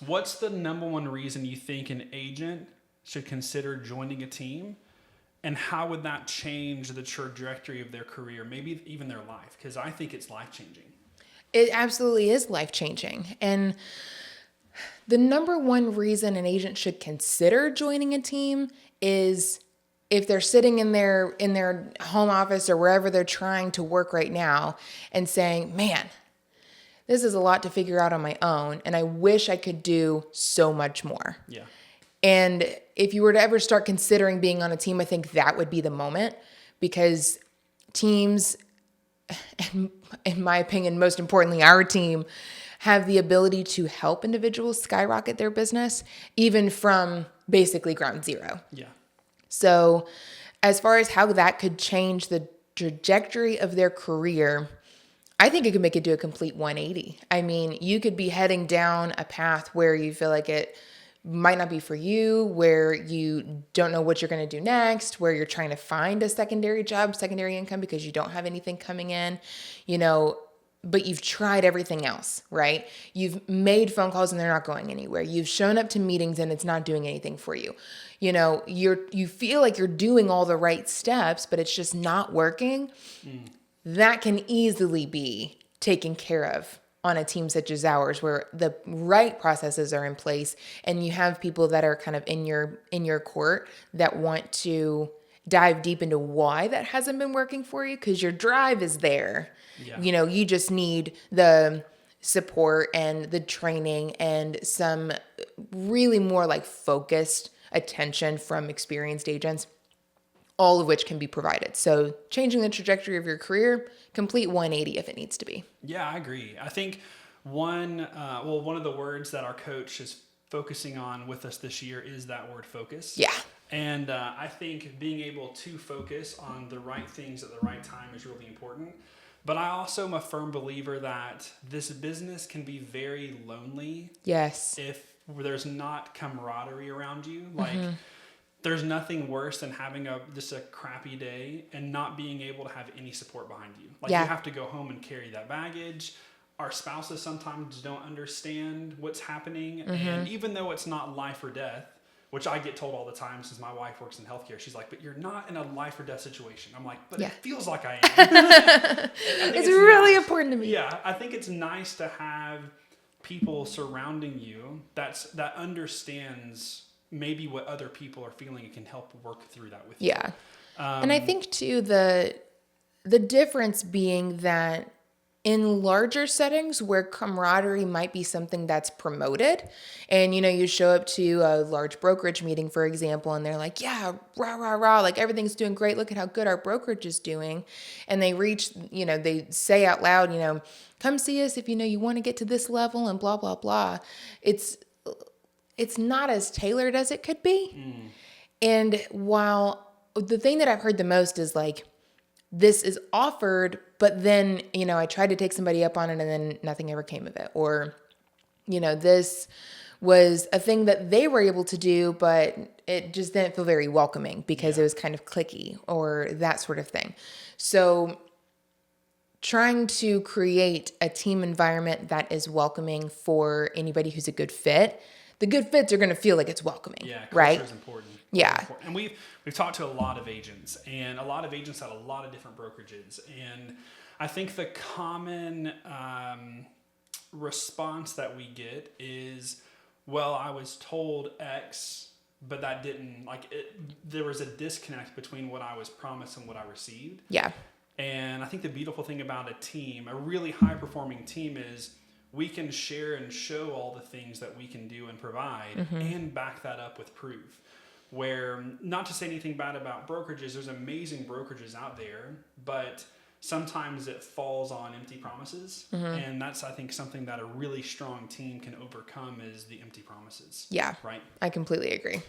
What's the number one reason you think an agent should consider joining a team? And how would that change the trajectory of their career, maybe even their life? Because I think it's life-changing. It absolutely is life-changing. And the number one reason an agent should consider joining a team is if they're sitting in their home office or wherever they're trying to work right now and saying, man, this is a lot to figure out on my own, and I wish I could do so much more. Yeah. And if you were to ever start considering being on a team, I think that would be the moment, because teams, in my opinion, most importantly, our team, have the ability to help individuals skyrocket their business, even from basically ground zero. Yeah. So as far as how that could change the trajectory of their career, I think it could make it do a complete 180. I mean, you could be heading down a path where you feel like it might not be for you, where you don't know what you're going to do next, where you're trying to find a secondary job, secondary income because you don't have anything coming in, but you've tried everything else, right? You've made phone calls and they're not going anywhere. You've shown up to meetings and it's not doing anything for you. You feel like you're doing all the right steps, but it's just not working. That can easily be taken care of on a team such as ours, where the right processes are in place and you have people that are kind of in your court that want to dive deep into why that hasn't been working for you, because your drive is there. Yeah. You just need the support and the training and some really more like focused attention from experienced agents, all of which can be provided. So changing the trajectory of your career, complete 180 if it needs to be. Yeah, I agree. I think one of the words that our coach is focusing on with us this year is that word focus. Yeah. And I think being able to focus on the right things at the right time is really important. But I also am a firm believer that this business can be very lonely. Yes. If there's not camaraderie around you. Like, there's nothing worse than having just a crappy day and not being able to have any support behind you. Like, you have to go home and carry that baggage. Our spouses sometimes don't understand what's happening. And even though it's not life or death, which I get told all the time since my wife works in healthcare, she's like, but you're not in a life or death situation. I'm like, but it feels like I am. It's really important to me. Yeah, I think it's nice to have people surrounding you that understands maybe what other people are feeling and can help work through that with you. Yeah. And I think too, the difference being that in larger settings where camaraderie might be something that's promoted, and you show up to a large brokerage meeting, for example, and they're like, yeah, rah, rah, rah, like everything's doing great. Look at how good our brokerage is doing. And they they say out loud, come see us if you want to get to this level and blah, blah, blah. It's not as tailored as it could be. And while the thing that I've heard the most is like, this is offered, but then, I tried to take somebody up on it and then nothing ever came of it. Or, this was a thing that they were able to do, but it just didn't feel very welcoming because it was kind of cliquey or that sort of thing. So trying to create a team environment that is welcoming for anybody who's a good fit. The good fits are going to feel like it's welcoming, right? Culture is important. Yeah. And we've talked to a lot of agents, and a lot of agents have a lot of different brokerages. And I think the common response that we get is, well, I was told X, but that didn't, there was a disconnect between what I was promised and what I received. Yeah. And I think the beautiful thing about a team, a really high-performing team, is we can share and show all the things that we can do and provide and back that up with proof. Where, not to say anything bad about brokerages, there's amazing brokerages out there, but sometimes it falls on empty promises. And that's, I think, something that a really strong team can overcome is the empty promises. Yeah. Right? I completely agree.